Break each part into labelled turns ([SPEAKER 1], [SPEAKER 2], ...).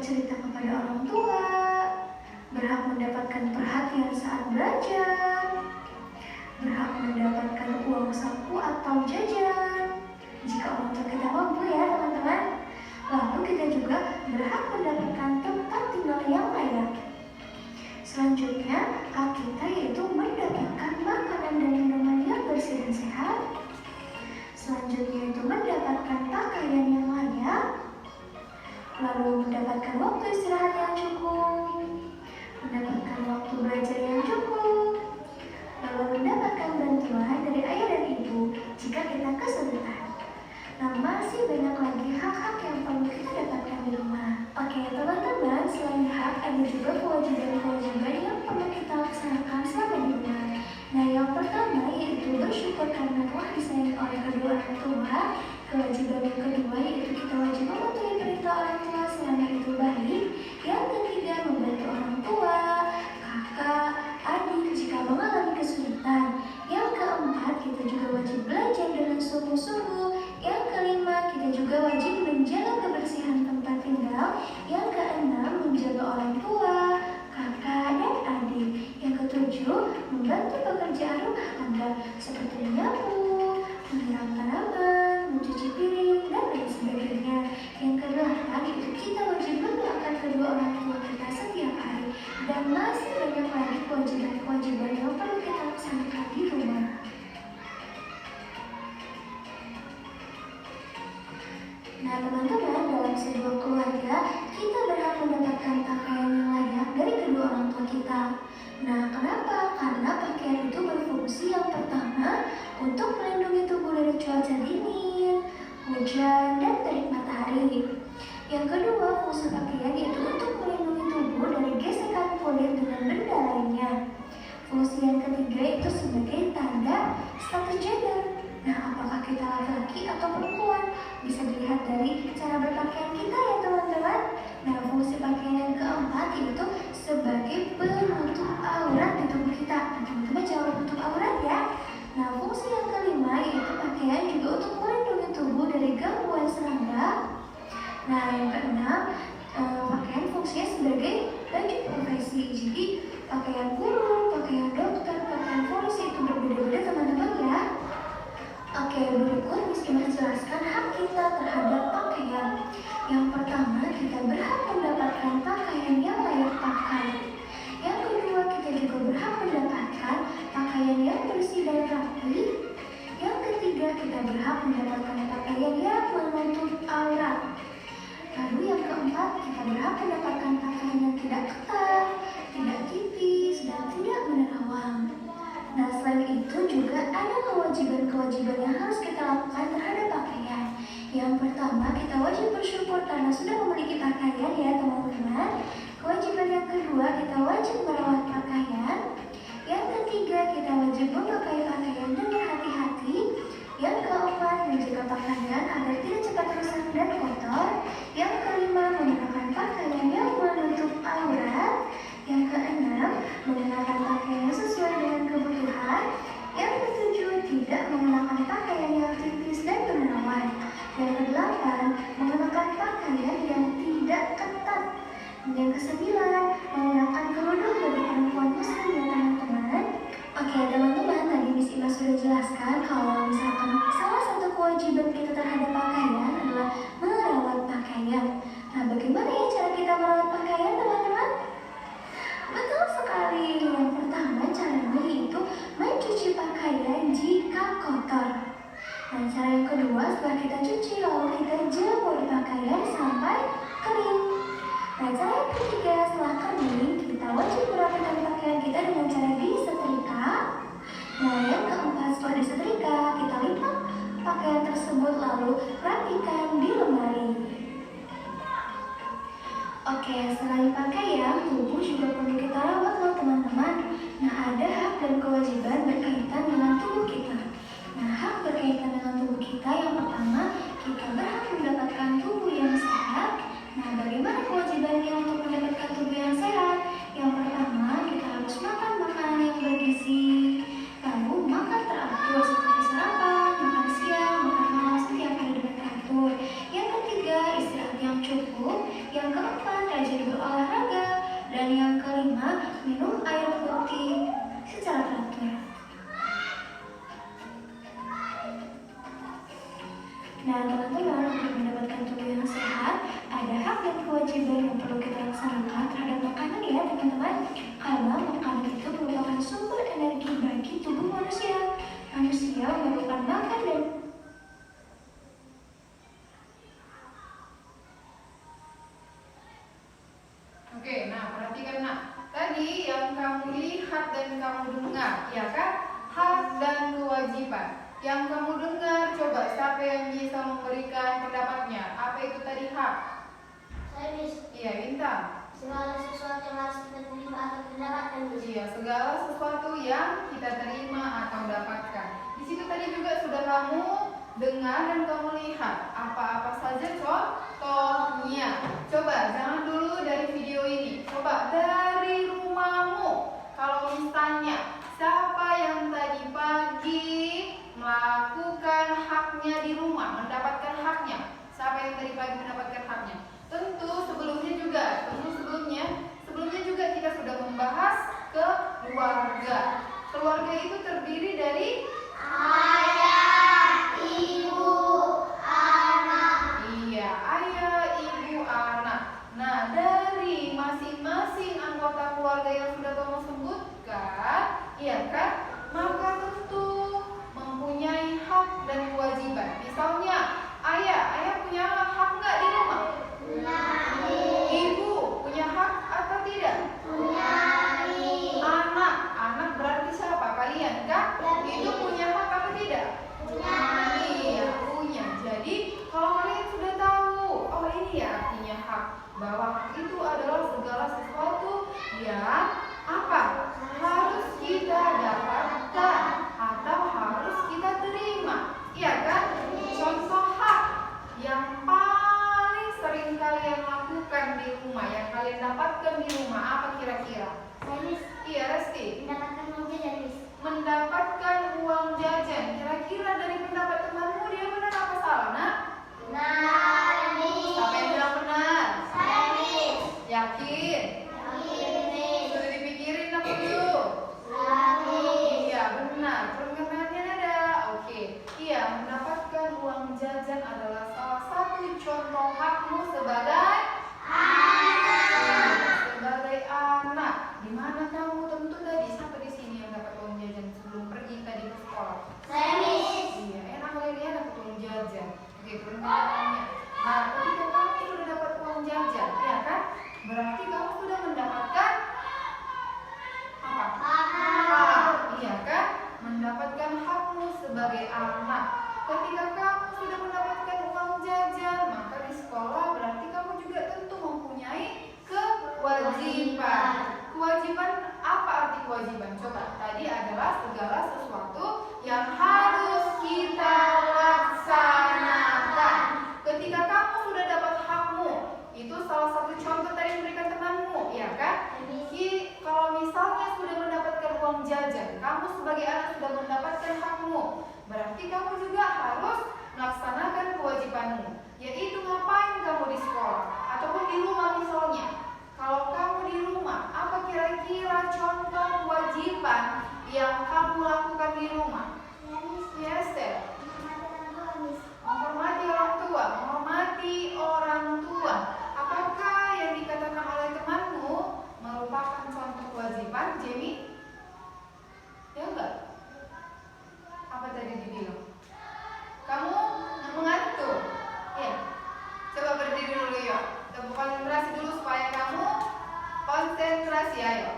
[SPEAKER 1] bercerita kepada orang tua, berhak mendapatkan perhatian saat belajar, berhak mendapatkan uang saku atau jajan jika orang tua kita mampu ya teman-teman. Lalu kita juga berhak mendapatkan tempat tinggal yang layak. Selanjutnya, hak kita yaitu mendapatkan makanan dan minuman yang bersih dan sehat. Selanjutnya itu mendapatkan pakaian yang layak. Lalu mendapatkan waktu istirahat yang cukup, mendapatkan waktu belajar yang cukup, lalu mendapatkan bantuan dari ayah dan ibu jika kita kesulitan. Nah, masih banyak lagi hak-hak yang perlu kita dapatkan di rumah. Oke teman-teman, selain hak ada juga kewajiban-kewajiban yang perlu kita laksanakan selama di rumah. Nah, yang pertama yaitu bersyukur karena telah disayangi oleh kedua orang tua. Kewajiban yang kedua yaitu kita wajib mematuhi perintah orang tua selama itu baik. Yang ketiga, membantu orang tua, kakak, adik jika mengalami kesulitan. Yang keempat, kita juga wajib belajar dengan sungguh-sungguh. Yang kelima, kita juga wajib menjaga kebersihan tempat tinggal. Yang keenam, menjaga orang tua, kakak, dan adik. Yang ketujuh, membantu pekerjaan rumah tangga seperti menyapu, menyiram tanaman, mencuci piring, dan lain sebagainya. Yang kedelapan, itu kita wajib mendoakan kedua orang tua kita setiap hari. Dan masih banyak lagi kewajiban-kewajiban yang perlu kita laksanakan di rumah. Nah teman-teman, dalam sebuah keluarga, kita berhak mendapatkan pakaian yang layak dari kedua orang tua kita. Nah kenapa? Karena pakaian itu berfungsi yang pertama untuk melindungi tubuh dari cuaca dingin, hujan, dan terik matahari. Yang kedua, fungsi pakaian yaitu untuk melindungi tubuh dari gesekan kulit dengan benda lainnya. Fungsi yang ketiga itu sebagai tanda status gender. Nah, apakah kita laki-laki atau perempuan? Bisa dilihat dari cara berpakaian kita ya teman-teman. Nah, fungsi pakaian yang keempat yaitu sebagai penutup aurat di tubuh kita. Nah, teman-teman jangan menutup aurat ya. Nah, fungsi yang kelima yaitu pakaian juga untuk melindungi tubuh dari gangguan serangga. Nah, yang keenam, pakaian fungsinya sebagai baju profesi. Jadi, pakaian guru, pakaian dokter, pakaian polisi itu berbeda-beda teman-teman ya. Oke, berikut Miss Ima jelaskan hak kita terhadap pakaian. Yang pertama, kita berhak mendapatkan pakaian yang layak pakai. Yang kedua, kita juga berhak mendapatkan pakaian yang bersih dan rapi. Yang ketiga, kita berhak mendapatkan pakaian yang menutup aurat. Lalu yang keempat, kita berhak mendapatkan pakaian yang tidak ketat, tidak tipis, dan tidak menerawang. Nah, selain itu juga ada kewajiban-kewajiban yang harus kita lakukan terhadap pakaian. Yang pertama, kita wajib bersyukur karena sudah memiliki pakaian ya teman-teman. Kewajiban yang kedua, kita wajib merawat pakaian. Yang ketiga, kita wajib memakai pakaian dengan hati-hati. Yang keempat, menjaga pakaian agar tidak cepat rusak dan kotor. Yang kelima, menggunakan pakaian yang menutup aurat. Yang keenam, mengenakan pakaian sesuai dengan kebutuhan. Yang ketujuh, tidak mengenakan pakaian yang tipis dan menerawang. Yang kedelapan, mengenakan pakaian yang tidak ketat. Yang kesembilan, menggunakan kerudung bagi perempuan muslim ya teman-teman. Oke teman-teman, tadi Miss Ima sudah jelaskan kalau misalkan salah satu kewajiban kita terhadap pakaian adalah merawat pakaian. Nah, bagaimana ya cara kita merawat pakaian teman-teman? Betul sekali. Yang pertama caranya yaitu mencuci pakaian jika kotor. Nah, cara yang kedua setelah kita cuci lalu kita jemur pakaian sampai kering. Nah, cara yang ketiga setelah kering kita wajib merapikan pakaian kita dengan cara disetrika. Nah, yang keempat setelah disetrika kita lipat pakaian tersebut lalu rapikan di lemari. Oke, selain pakaian, tubuh juga perlu kita rawat loh teman-teman. Nah, ada hak dan kewajiban berkaitan dengan tubuh kita. Nah, hak berkaitan dengan tubuh kita yang pertama, kita berhak mendapatkan tubuh yang sehat. Nah, bagaimana kewajibannya untuk mendapatkan tubuh yang sehat? Yang pertama, kita harus makan makanan yang bergizi. Lalu, makan teratur seperti sarapan, makan siang, makan malam setiap hari dengan teratur. Yang ketiga, istirahat yang cukup. Yang keempat, rajin kelima, minum air putih secara teratur. Nah, teman-teman, untuk mendapatkan tubuh yang sehat, ada hak dan kewajiban yang perlu kita laksanakan terhadap makanan ya, teman-teman. Karena makanan itu merupakan sumber energi bagi tubuh manusia. Manusia memerlukan makan dan
[SPEAKER 2] Oke, nah perhatikan nak. Tadi yang kamu lihat dan kamu dengar, ya kan? Hak dan kewajiban. Yang kamu dengar, coba siapa yang bisa memberikan pendapatnya? Apa itu tadi hak?
[SPEAKER 3] Saya Miss.
[SPEAKER 2] Iya, Bintang.
[SPEAKER 3] Segala sesuatu yang harus kita terima atau mendapatkan.
[SPEAKER 2] Iya, segala sesuatu yang kita terima atau dapatkan. Di situ tadi juga sudah kamu dengar dan kamu lihat apa-apa saja contohnya. Coba jangan dulu dari video ini. Coba dari rumahmu. Kalau misalnya siapa yang tadi pagi melakukan haknya di rumah, mendapatkan haknya? Siapa yang tadi pagi mendapatkan haknya? Tentu sebelumnya juga kita sudah membahas keluarga. Keluarga itu terdiri dari
[SPEAKER 3] Ayah, ibu, anak.
[SPEAKER 2] Iya, ayah, ibu, anak. Nah, dari masing-masing anggota keluarga yang sudah kamu sebutkan, iya kan? Maka tentu mempunyai hak dan kewajiban. Misalnya, ayah punya hak nggak di rumah? Ibu punya hak atau tidak? Anak berarti siapa? Kalian kan? Itu punya hak atau tidak? Iya, punya. Jadi kalau kalian sudah tahu, oh ini ya artinya hak, bahwa hak itu adalah segala sesuatu yang apa? Harus kita dapatkan atau harus kita terima. Iya kan? Contoh hak yang paling sering kalian lakukan di rumah, yang kalian dapatkan di rumah, apa kira-kira?
[SPEAKER 3] Saya Miss.
[SPEAKER 2] Iya, Resti.
[SPEAKER 3] Mendapatkan uang jajan, Miss.
[SPEAKER 2] Mendapatkan uang jajan. Kira-kira dari pendapat temanmu dia benar apa salah, nak?
[SPEAKER 3] Benar, Miss.
[SPEAKER 2] Siapa yang bilang benar?
[SPEAKER 3] Saya Miss.
[SPEAKER 2] Yakin?
[SPEAKER 3] Miss.
[SPEAKER 2] Sudah dipikirin apa dulu? Iya, benar. Perkenalnya ada. Oke. Iya, mendapatkan uang jajan adalah salah satu contoh hakmu sebagai sebagai anak. Di mana kamu tentu tadi sampai di sini yang dapat uang jajan sebelum pergi tadi ke sekolah.
[SPEAKER 3] Saya Miss.
[SPEAKER 2] Iya, enak kali dia dapat uang jajan. Oke, pertanyaannya. Nah, ketika kamu sudah dapat uang jajan, ya kan? Berarti kamu sudah mendapatkan apa? Hak. Iya kan? Mendapatkan hakmu sebagai anak. Ketika kamu sudah mendapatkan uang jajan, maka di sekolah berarti kamu juga tentu mempunyai kewajiban. Kewajiban, apa arti kewajiban? Coba, tadi adalah segala sesuatu yang harus kita laksanakan. Ketika kamu sudah dapat hakmu, itu salah satu contoh tadi memberikan temanmu, ya kan? Kalau misalnya sudah mendapatkan uang jajan, kamu sebagai anak sudah mendapatkan hakmu, berarti kamu juga harus melaksanakan kewajibanmu, yaitu ngapain kamu di sekolah ataupun di rumah misalnya. Kalau kamu di rumah, apa kira-kira contoh kewajiban yang kamu lakukan di rumah? Yes, menghormati orang tua, Apakah yang dikatakan oleh temanmu merupakan contoh kewajiban, Jamie? Ya enggak? Apa tadi dibilang? Kamu mengantuk? Ya. Coba berdiri dulu yuk. Coba konsentrasi dulu supaya kamu konsentrasi, ayo.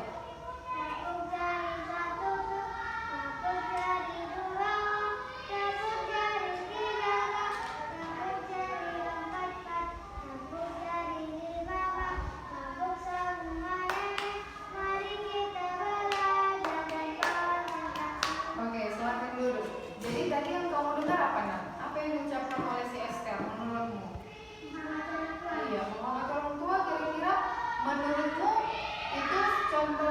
[SPEAKER 2] Oke, silakan duduk. Jadi tadi yang kamu dengar apa, nak? Apa yang diucapkan oleh si Esther menurutmu? Iya, menghormati orang tua kira-kira menurutmu itu contoh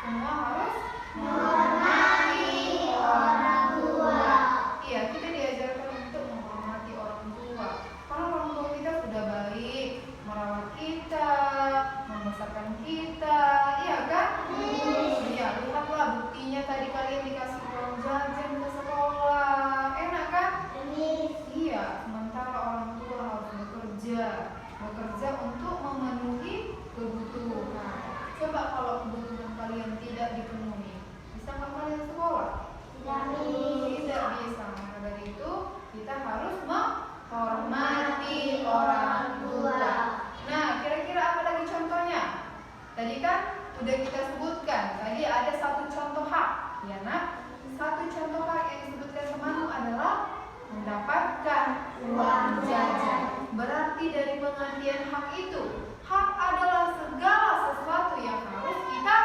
[SPEAKER 2] Semua harus
[SPEAKER 3] menghormati orang tua.
[SPEAKER 2] Iya, kita diajarkan untuk menghormati orang tua. Karena orang tua kita sudah baik, merawat kita, membesarkan kita, iya kan? Iya, lihatlah buktinya tadi kalian dikasih uang jajan ke sekolah, enak kan? Iya, sementara orang tua harus bekerja untuk memenuhi kebutuhan. Coba kalau kebutuhan kalian tidak dipenuhi, bisa nggak kalian sekolah? Tidak bisa. Maka dari itu kita harus menghormati orang tua. Nah, kira-kira apa lagi contohnya? Tadi kan udah kita sebutkan. Tadi ada satu contoh hak, ya nak? Satu contoh hak yang disebutkan temanmu adalah mendapatkan uang jajan. Berarti dari pengertian hak itu, hak adalah segala sesuatu yang harus kita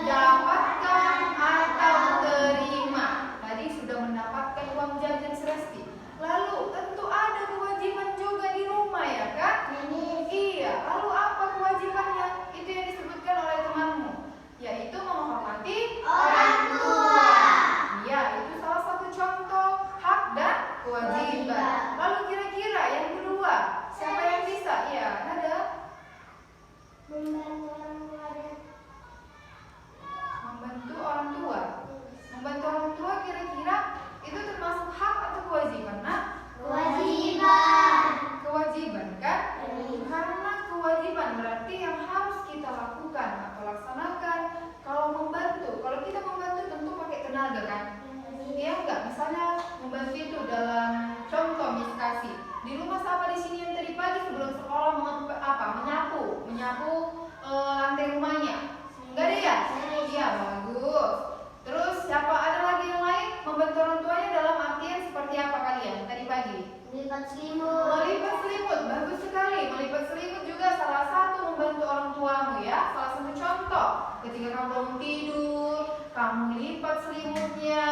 [SPEAKER 2] dapatkan atau terima. Tadi sudah mendapatkan uang jajan Selesti. Lalu tentu ada kewajiban juga di rumah, ya kan? Iya. Lalu apa kewajibannya? Itu yang disebutkan oleh temanmu, yaitu menghormati orang tua. Iya, itu salah satu contoh hak dan kewajiban. Lalu kira-kira yang kedua, siapa yang bisa? Iya, ada. Membantu orang tua. Membantu orang tua kira-kira itu termasuk hak atau kewajiban? Nah, kewajiban kan? Karena kewajiban berarti yang harus kita lakukan atau laksanakan. Kalau membantu, kalau kita membantu tentu pakai tenaga kan? Iya enggak? Misalnya membantu itu dalam contoh kasih. Di rumah siapa di sini yang tadi pagi sebelum sekolah menyapu lantai rumahnya? Enggak ada ya? Iya, bagus. Terus siapa ada lagi yang lain membantu orang tuanya dalam artian seperti apa kalian tadi pagi?
[SPEAKER 3] Melipat selimut,
[SPEAKER 2] bagus sekali. Melipat selimut juga salah satu membantu orang tuamu ya. Salah satu contoh. Ketika kamu bangun tidur, kamu lipat selimutnya,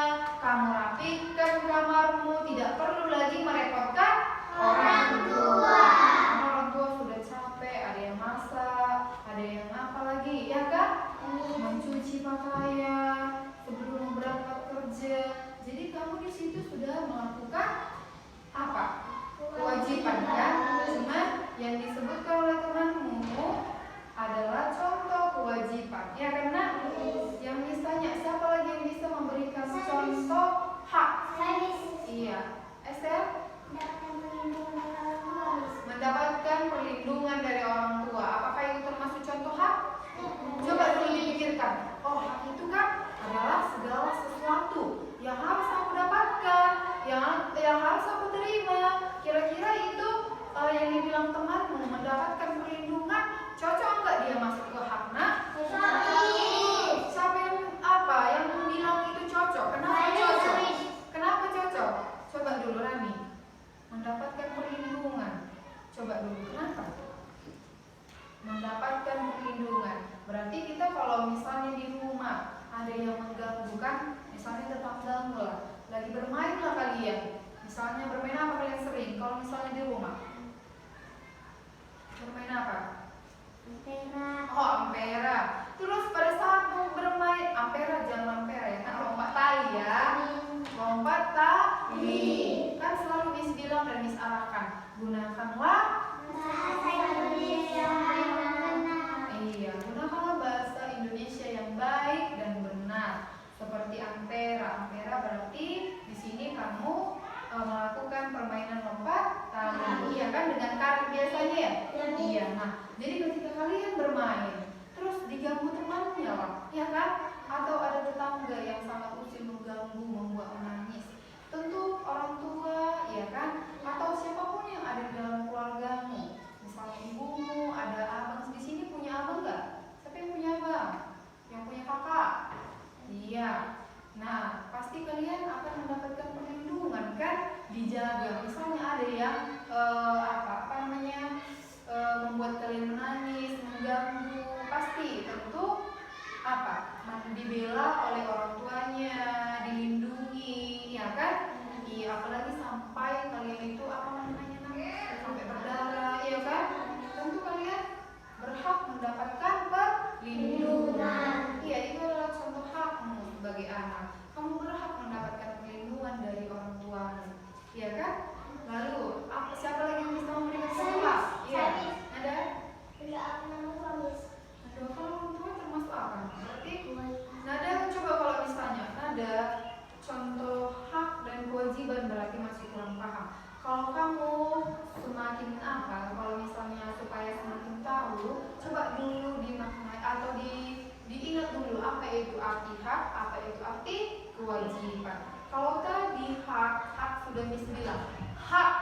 [SPEAKER 2] kamu rapikan kamarmu, tidak perlu lagi merepotkan orang tua. Karena orang tua sudah capek, ada yang masak, ada yang apa lagi, ya kan? Mencuci pakaian sebelum berangkat kerja. Jadi kamu di situ sudah melakukan apa? Kewajiban kan? Cuma yang disebutkan oleh temanmu adalah contoh kewajiban. Ya karena yang misalnya siapa lagi yang bisa memberikan contoh hak? Iya, Esther? Mendapatkan perlindungan dari orang tua. Apakah itu termasuk contoh hak? Coba dulu dipikirkan. Oh, hak itu kan adalah segala sesuatu yang harus aku dapatkan, yang harus aku terima. Kira-kira itu yang dibilang temanmu mendapatkan perlindungan, cocok nggak dia masuk ke hak? Nah, siapa yang bilang itu cocok? Kenapa cocok? Kenapa cocok? Coba dulu Rani. Mendapatkan perlindungan. Coba dulu kenapa? Mendapatkan perlindungan. Berarti kita kalau misalnya di rumah ada yang mengganggu kan, misalnya tetanggamu lah, lagi bermain lah kalian. Misalnya bermain apa kalian sering? Kalau misalnya di rumah bermain apa? Ampera. Terus pada saat mau bermain ampera, jangan ampera ya, kan lompat tali ya. Lompat tali. Kan selalu Miss bilang dan Miss arahkan, gunakanlah gunakanlah bahasa Indonesia yang baik dan benar. Seperti ampera. Ampera berarti di sini kamu melakukan permainan lompat tali, iya kan, dengan karet biasanya ya? Iya. Nah, jadi ketika kalian bermain, terus diganggu temannya lah, ya kan? Atau ada tetangga yang sangat usil mengganggu, membuat menangis, tentu orang tua, ya kan? Atau siapapun yang ada di dalam keluargamu, misalnya ibumu, ada abang di sini punya abang nggak? Siapa yang punya abang? Yang punya kakak? Iya. Nah, pasti kalian akan mendapatkan perlindungan kan, dijaga. Misalnya ada yang membuat kalian menangis, mengganggu, pasti tentu dibela oleh orang tuanya, dilindungi, ya kan? Iya, apalagi sampai kalian itu sampai berdarah, ya kan? Tentu kalian berhak mendapatkan perlindungan. Iya, itu adalah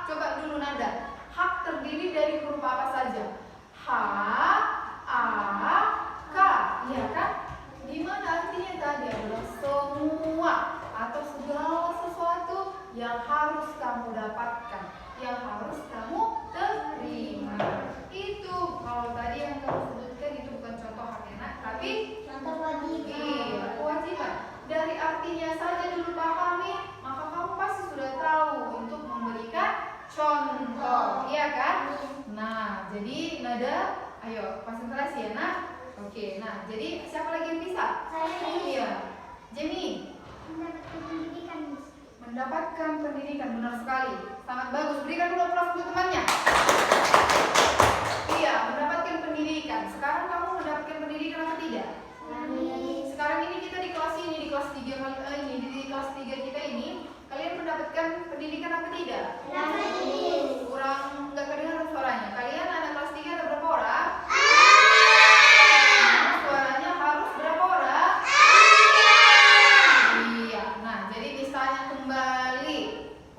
[SPEAKER 2] coba dulu nada. Hak terdiri dari huruf apa saja? H, A, K, iya kan? Dimana artinya tadi adalah semua atau segala sesuatu yang harus kamu dapatkan, yang harus kamu terima. Itu kalau tadi yang kamu sebutkan itu bukan contoh hak enak, tapi
[SPEAKER 3] Contoh kewajiban.
[SPEAKER 2] iya, kewajiban. Dari artinya saja dulu pahami, maka kamu pasti sudah tahu untuk memberikan contoh, iya kan? Nah, jadi nada, ayo konsentrasi ya nak. Oke, nah jadi siapa lagi yang bisa?
[SPEAKER 3] Saya.
[SPEAKER 2] Iya, Jenny.
[SPEAKER 3] Mendapatkan pendidikan, Miss.
[SPEAKER 2] Mendapatkan pendidikan, benar sekali. Sangat bagus. Berikan dulu aplaus untuk temannya. Iya, mendapatkan pendidikan. Sekarang kamu mendapatkan pendidikan apa tidak? Sekarang ini kita di kelas ini, di kelas 3 ini, di kelas 3 kita ini, kalian mendapatkan pendidikan apa tidak? Kurang nggak kedengaran suaranya. Kalian anak kelas 3 ada berapa orang? Nah, suaranya harus berapa orang? Iya. Nah, jadi misalnya kembali,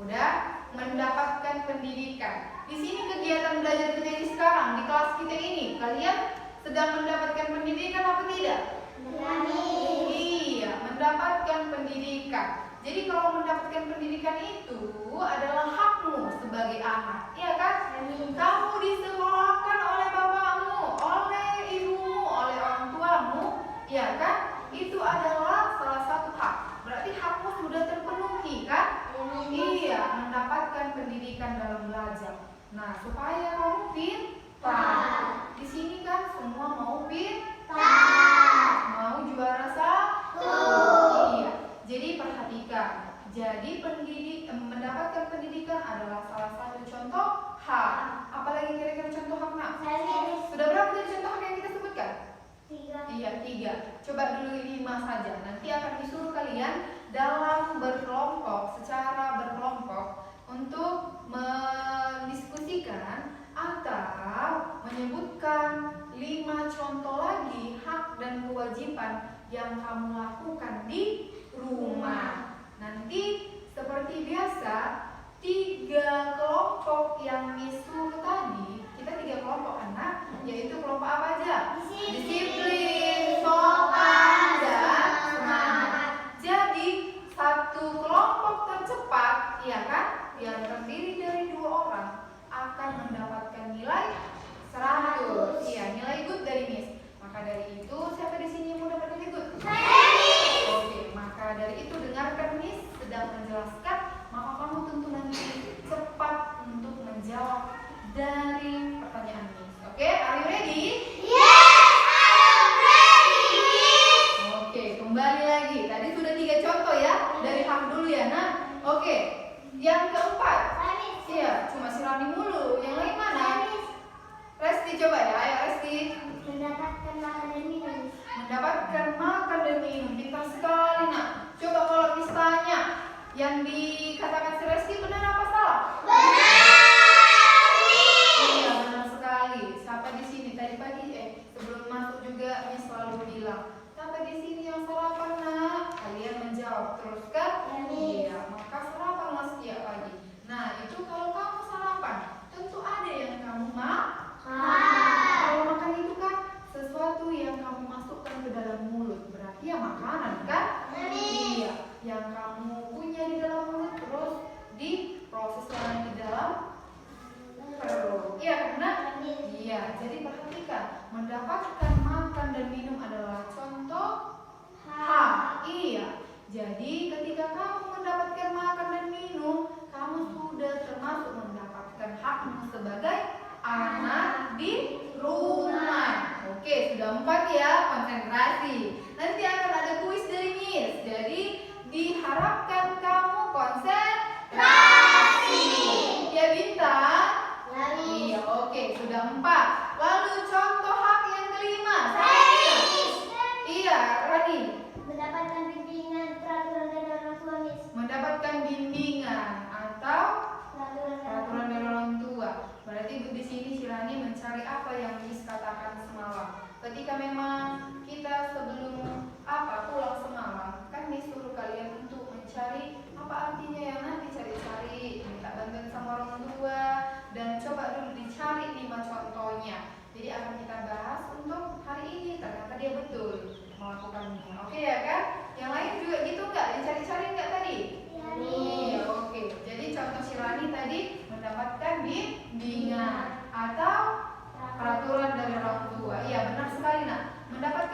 [SPEAKER 2] udah mendapatkan pendidikan. Di sini kegiatan belajar kita ini sekarang di kelas kita ini, kalian sedang mendapatkan pendidikan apa tidak? Iya, mendapatkan pendidikan. Jadi kalau mendapatkan pendidikan itu adalah hakmu sebagai anak, iya kan? Kamu disekolahkan oleh bapakmu, oleh ibumu, oleh orang tuamu, iya kan? Itu adalah salah satu hak. Berarti hakmu sudah terpenuhi kan? Iya, mendapatkan pendidikan dalam belajar. Nah, supaya kamu pintar. Di sini kan semua mau pintar. Mau juara satu. Iya. Jadi perhatikan. Jadi mendapatkan pendidikan adalah salah satu contoh hak. Apalagi kira-kira contoh hak nak? Sudah berapa tadi contoh hak yang kita sebutkan?
[SPEAKER 3] 3.
[SPEAKER 2] Iya, 3. Coba dulu 5 saja. Nanti akan disuruh kalian dalam berkelompok, secara berkelompok untuk mendiskusikan atau menyebutkan 5 contoh lagi hak dan kewajiban yang kamu lakukan di rumah. Nanti seperti biasa 3 kelompok yang disuruh tadi, kita 3 kelompok anak, yaitu kelompok apa aja? Disiplin, sopan, dan semangat. Jadi satu kelompok tercepat, ya kan, yang terdiri dari 2 orang akan mendapatkan nilai 100. Iya, nilai good dari Miss. Maka dari itu siapa di sini yang mau dapat nilai good? Oke, maka dari itu dengarkan Miss sedang menjelaskan, maka kamu tentu nanti cepat untuk menjawab dari pertanyaan Miss. Oke, are you ready? Oke, kembali lagi. Tadi sudah 3 contoh ya. Dari hak dulu ya, nak. Oke, yang keempat. Iya, cuma si Rani mulu. Yang lain mana? Resti coba ya, ayo Resti.
[SPEAKER 3] Mendapatkan makan dan minum.
[SPEAKER 2] Mendapatkan makan dan minum. Pintar sekali nak. Coba kalau misalnya yang dikatakan si Resti benar apa salah? Iya, benar sekali. Siapa di sini tadi pagi sebelum masuk juga Miss selalu bilang, siapa di sini yang sarapan nak? Kalian menjawab terus kan? Iya, maka sarapan mas setiap pagi. Nah, itu kalau kamu sarapan, tentu ada yang kamu kalau makan itu kan sesuatu yang kamu masukkan ke dalam mulut, berarti ya makanan kan? Iya, yang kamu punya di dalam mulut terus diproseskan di dalam perut. Iya, karena iya, jadi perhatikan, mendapatkan makan dan minum adalah contoh hak. Iya. Jadi ketika kamu mendapatkan makan dan minum, kamu sudah termasuk mendapatkan hakmu sebagai anak di rumah. Oke, sudah 4 ya, konsentrasi. Nanti akan ada kuis dari Miss. Jadi diharapkan kamu konsentrasi. Ya Bintang? Iya, oke, sudah 4. Lalu contoh hak yang kelima. Iya, Rani.
[SPEAKER 3] Mendapatkan bimbingan peraturan dari orang tua, Miss.
[SPEAKER 2] Mendapatkan bimbingan atau
[SPEAKER 3] Peraturan
[SPEAKER 2] peraturan dari orang tua. Berarti di sini si Rani mencari apa yang Miss katakan semalam. Ketika memang kita sebelum pulang semalam, kan Miss suruh kalian untuk mencari apa artinya yang nanti cari-cari, minta bantuan sama orang tua.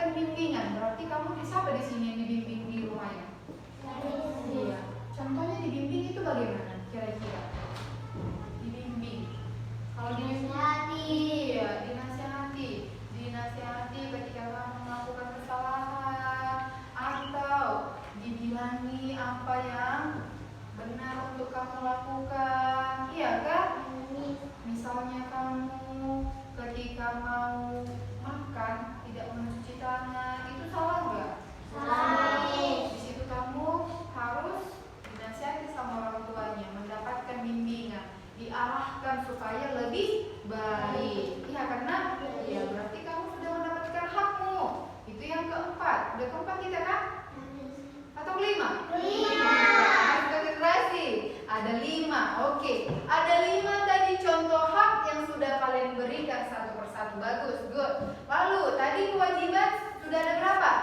[SPEAKER 2] mendapatkan bimbingan. Berarti kamu siapa di sini yang dibimbing di rumahnya? Iya. Contohnya dibimbing itu bagaimana? Kira-kira dibimbing. Kalau dibimbing, iya, dinasihati ketika kamu melakukan kesalahan atau dibilangi apa yang benar untuk kamu lakukan. Iya kan? Misalnya kamu ketika mau makan tidak mencuci tangan, itu salah nggak? Salah. Di situ kamu harus dinasihati sama orang tuanya, mendapatkan bimbingan, diarahkan supaya lebih baik. Iya, karena ya berarti kamu sudah mendapatkan hakmu. Itu yang keempat. Udah keempat kita kan? Atau kelima? Harus konsentrasi. Ada 5. Oke. Ada 5 tadi contoh hak yang sudah kalian berikan satu persatu. Bagus, good. Lalu tadi kewajiban sudah ada berapa?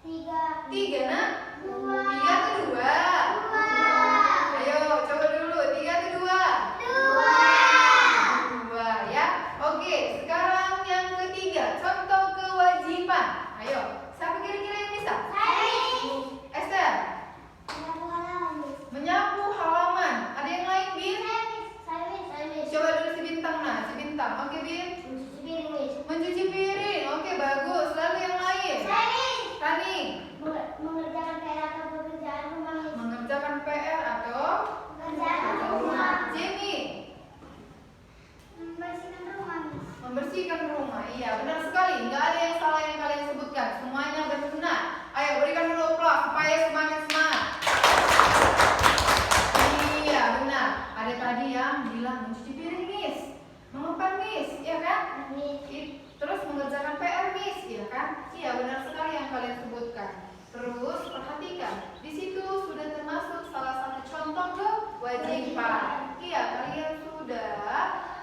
[SPEAKER 2] 3 nak? 3 atau 2? Ayo coba dulu. 3 atau 2? 2 ya. Oke, sekarang yang ketiga, contoh kewajiban. Ayo, siapa kira-kira yang bisa? Esther. Menyapu halaman. Ada yang lain, Bin? Coba dulu si Bintang nah, si Bintang. Oke, Bin. Mencuci piring. Oke, bagus. Lalu yang lain? Rani.
[SPEAKER 3] Mengerjakan PR atau pekerjaan rumah.
[SPEAKER 2] Mengerjakan PR atau
[SPEAKER 3] Pekerjaan rumah.
[SPEAKER 2] Jenny.
[SPEAKER 3] Membersihkan rumah.
[SPEAKER 2] Membersihkan rumah. Iya, benar sekali. Nggak ada yang salah yang kalian sebutkan. Semuanya benar. Ayo berikan dulu aplaus supaya semangat semangat. Iya, benar. Ada tadi yang bilang mencuci piring, Miss. Mengepel, Miss. Iya kan? Terus mengerjakan PR, Miss. Iya kan? Iya, benar sekali yang kalian sebutkan. Terus perhatikan, di situ sudah termasuk salah satu contoh kewajiban. Iya, kalian sudah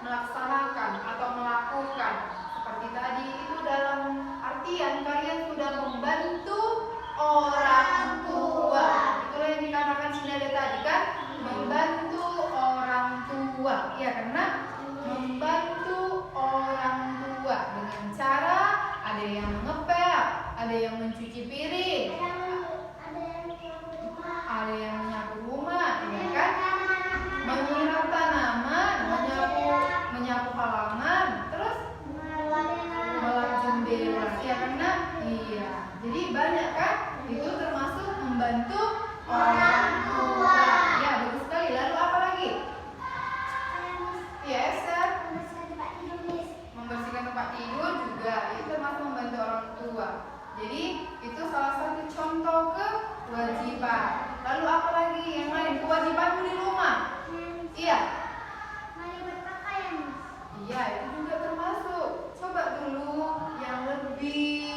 [SPEAKER 2] melaksanakan atau melakukan seperti tadi itu dalam artian kalian sudah membantu orang tua. Itulah yang dikatakan Sinada tadi kan, membantu orang tua. Iya, karena membantu orang tua dengan cara ada yang ngepel, ada yang mencuci piring, ada yang menyapu rumah, ya kan? Menyiram tanaman, menyapu halaman, terus melap jendela. Ya karena iya. Jadi banyak kan? Itu termasuk membantu orang tua. Ya, bagus sekali. Lalu apa lagi? Ya, Esther. Membersihkan tempat tidur juga itu termasuk membantu orang tua. Jadi itu salah satu contoh kewajiban. Lalu apa lagi yang lain? Kewajibanmu di rumah. Iya. Iya, itu juga termasuk. Coba dulu yang lebih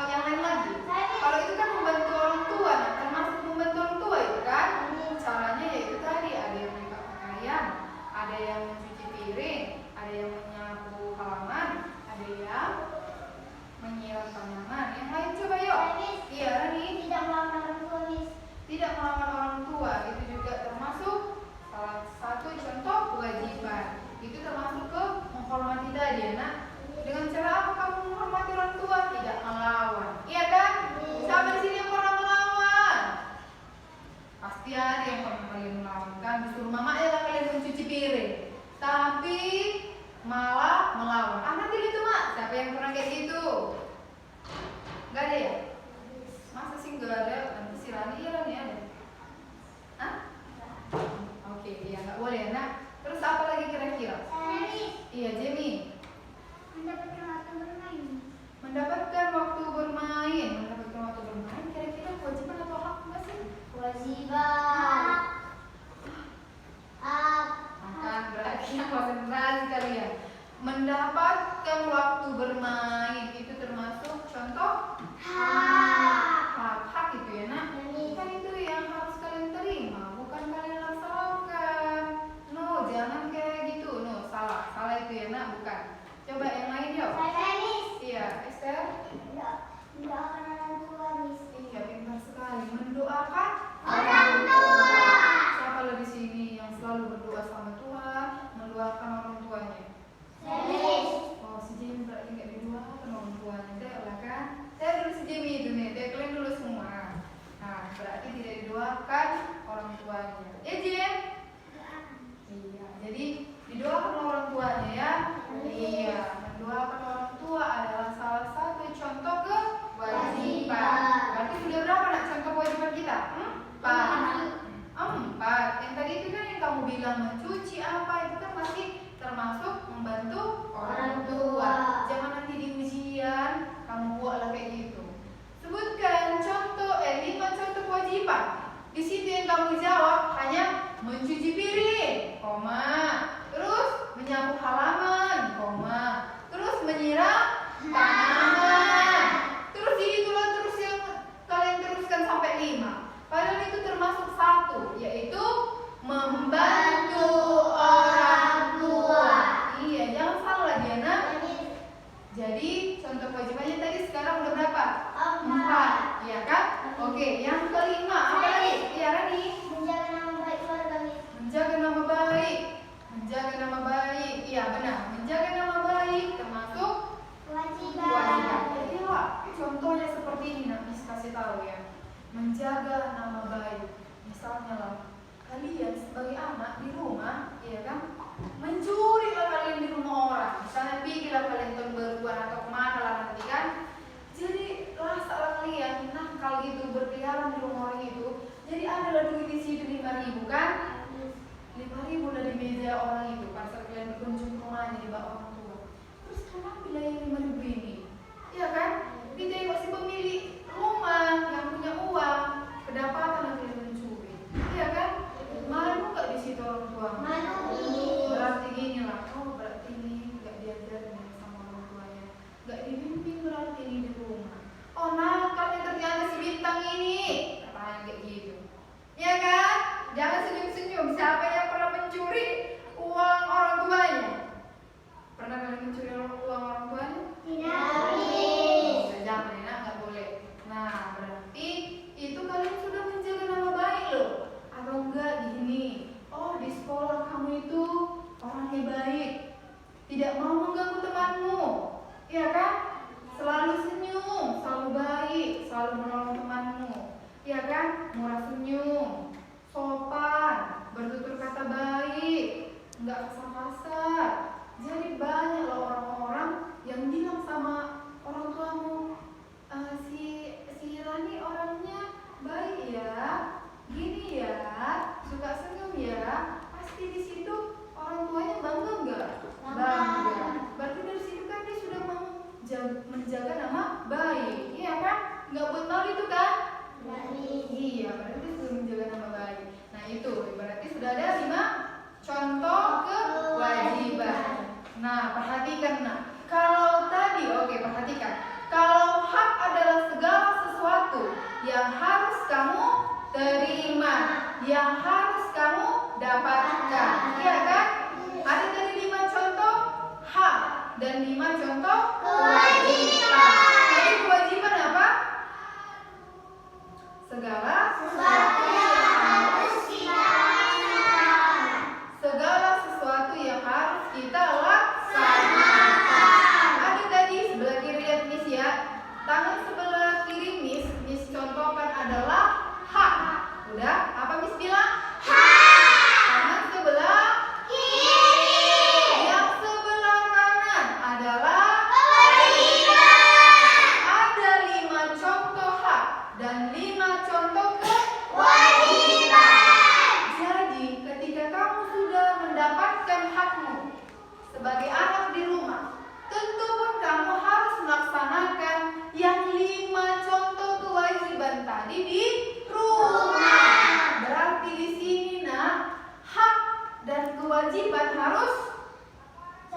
[SPEAKER 2] yang lain lagi. Kalau itu kan membantu orang tua, nah, termasuk membantu orang tua itu kan. Caranya yaitu tadi ada yang melipat pakaian, ada yang mencuci piring, ada yang menyapu halaman, ada yang menyiram tanaman. Yang lain Oke, yang kelima apa lagi? Iya, Rani.
[SPEAKER 3] Menjaga nama baik keluarga.
[SPEAKER 2] Menjaga nama baik. Menjaga nama baik. Iya, benar. Menjaga nama baik termasuk kewajiban. Jadi lah, contohnya seperti ini, nanti kasih tahu ya. Menjaga nama baik. Misalnya lah, kalian sebagai anak di rumah, iya kan? Mencuri lah kalian di rumah orang. Misalnya pergilah kalian berbuat atau kemana lah nanti kan? Jadi rasalah kalian nakal gitu berkeliaran di rumah orang itu. Jadi adalah duit di situ 5.000 kan? 5.000 udah di meja orang itu. Pas kalian berkunjung ke rumahnya di bawah orang tua. Terus kenapa bila yang 5.000 ini? Iya kan? Ditengok si pemilik rumah yang punya uang, kedapatan yang kalian mencuri. Iya kan? Malu nggak di situ orang tua?
[SPEAKER 3] Malu.
[SPEAKER 2] Berarti gini lah. Oh berarti ini nggak diajarin sama orang tuanya. Nggak dibimbing berarti ini di rumah. Oh nakal yang terjadi si bintang ini. Katanya kayak gitu. Iya kan? Jangan senyum-senyum. Siapa yang pernah mencuri uang orang tuanya? Pernah kalian mencuri uang orang tuanya?
[SPEAKER 3] Tidak.
[SPEAKER 2] Jangan enak, nggak boleh. Nah berarti itu kalian sudah menjaga nama baik loh. Atau enggak gini? Oh di sekolah kamu itu orangnya baik, tidak mau mengganggu temanmu, iya kan? Selalu senyum, selalu baik, selalu menolong temanmu, iya kan? Murah senyum, sopan, bertutur kata baik, nggak kasar-kasar. Jadi banyak loh orang-orang yang bilang sama orang tuamu, si Rani orangnya baik ya, gini ya, suka senyum ya. Pasti di situ orang tuanya bangga nggak? Bangga. Berarti dari situ kan dia sudah mau menjaga nama baik, iya kan? Nggak buat malu itu kan? Iya, berarti dia sudah menjaga nama baik. Nah itu berarti sudah ada 5 contoh kewajiban. Nah perhatikan nak. Kalau tadi, oke perhatikan. Kalau hak adalah segala sesuatu yang harus kamu terima, yang harus kamu dapatkan, iya kan? Ada tadi 5 contoh hak dan 5 contoh kewajiban. Jadi kewajiban apa? Segala sesuatu yang harus kita lakukan. Segala sesuatu yang harus kita laksanakan. Ada tadi sebelah kiri lihat Miss ya. Tangan sebelah kiri Miss contohkan adalah hak. Udah? Apa Miss bilang? Tangan sebelah kiri. Yang sebelah kanan adalah kewajiban. Ada 5 contoh hak dan 5 contoh kewajiban. Jadi ketika kamu sudah mendapatkan hakmu sebagai anak di rumah, tentu pun kamu harus melaksanakan yang 5 contoh kewajiban tadi di rumah. Berarti di sini nak, hak dan kewajiban harus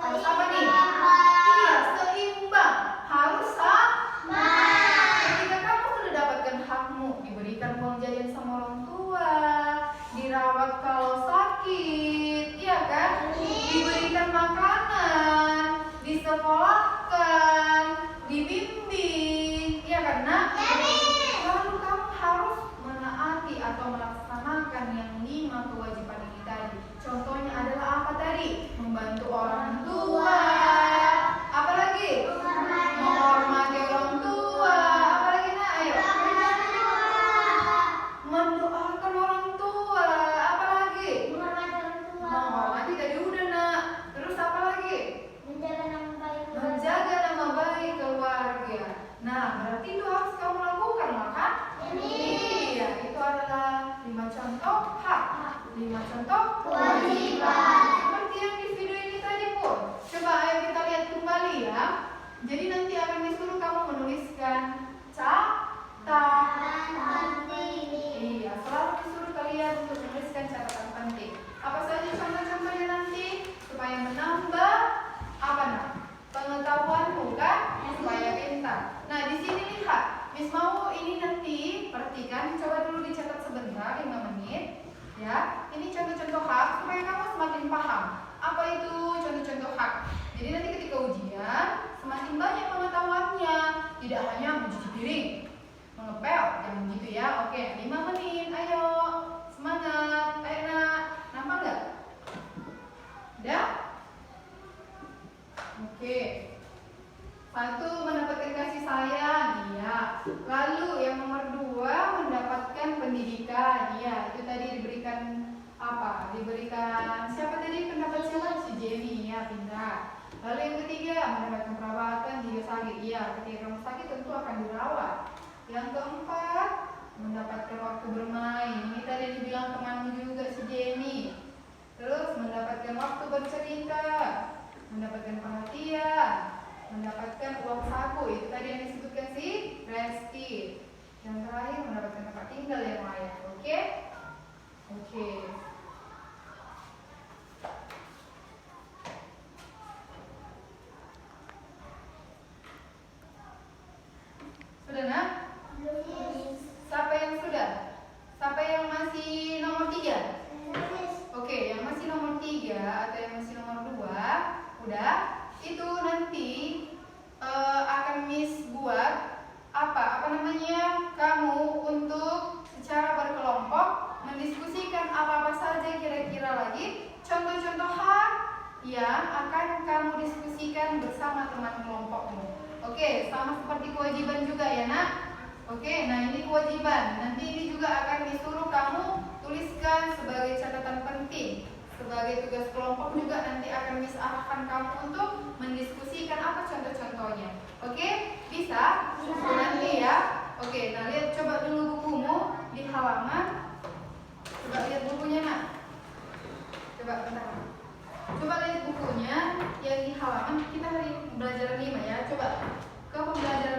[SPEAKER 2] apa nih? Iya, seimbang, harus sama. Ketika kamu sudah dapatkan hakmu, diberikan uang jajan sama orang tua, dirawat kalau sakit, iya kan? Diberikan makanan, disekolahkan, dibimbing, iya kan nak? Lalu kamu harus menaati atau melaksanakan yang 5 kewajiban ini tadi. Contohnya adalah apa tadi? Membantu orang tua. Apa lagi? Menghormati orang tua. Apa lagi nak? Ayo. Mendoakan orang tua. Apa lagi? Menghormati tadi udah nak. Terus apa lagi? Menjaga nama baik keluarga. Nah, berarti itu harus kamu lakukan lah kan? Iya, itu adalah 5 contoh hak, 5 contoh kewajiban. Seperti yang di video ini tadi pun. Coba ayo kita lihat kembali ya. Jadi nanti akan disuruh kamu menuliskan catatan. Iya, selalu disuruh kalian untuk menuliskan catatan penting. Apa saja contoh-contohnya nanti supaya menambah apa nak? Pengetahuanmu kan supaya pintar. Nah di sini lihat, Miss mau ini nanti perhatikan, coba dulu dicatat sebentar 5 menit, ya. Ini contoh-contoh hak supaya kamu semakin paham apa itu contoh-contoh hak. Jadi nanti ketika ujian semakin banyak pengetahuannya, tidak hanya mencuci piring, mengepel, jangan gitu ya. Oke, 5 menit, ayo semangat, ayo nak, nampak nggak? Udah? Oke. 1 mendapatkan kasih sayang, iya. Lalu yang nomor 2 mendapatkan pendidikan, iya. Itu tadi diberikan apa? Diberikan siapa tadi pendapat siapa? Si Jenny, ya pintar. Lalu yang ketiga mendapatkan perawatan jika sakit, iya. Ketika kamu sakit tentu akan dirawat. Yang keempat mendapatkan waktu bermain, ini tadi dibilang temanmu juga si Jenny. Terus mendapatkan waktu bercerita, mendapatkan perhatian, mendapatkan uang saku, itu tadi yang disebutkan si Resti. Yang terakhir mendapatkan tempat tinggal yang layak. Oke? Oke. Sudah nak? Siapa yang sudah? Siapa yang masih nomor 3? Oke, yang masih nomor 3 atau yang masih nomor 2 udah, itu nanti akan Miss buat apa namanya, kamu untuk secara berkelompok mendiskusikan apa-apa saja kira-kira lagi contoh-contoh hal yang akan kamu diskusikan bersama teman kelompokmu. Oke, sama seperti kewajiban juga ya nak. Oke, nah ini kewajiban. Nanti ini juga akan disuruh kamu tuliskan sebagai catatan penting. Sebagai tugas kelompok juga nanti akan Miss arahkan kamu untuk mendiskusikan apa contoh-contohnya. Oke, bisa? Nanti ya. Oke, nah lihat coba dulu bukumu di halaman. Coba lihat bukunya nak. Coba bentar. Coba lihat bukunya yang di halaman. Kita hari pembelajaran 5 ya. Coba ke pembelajaran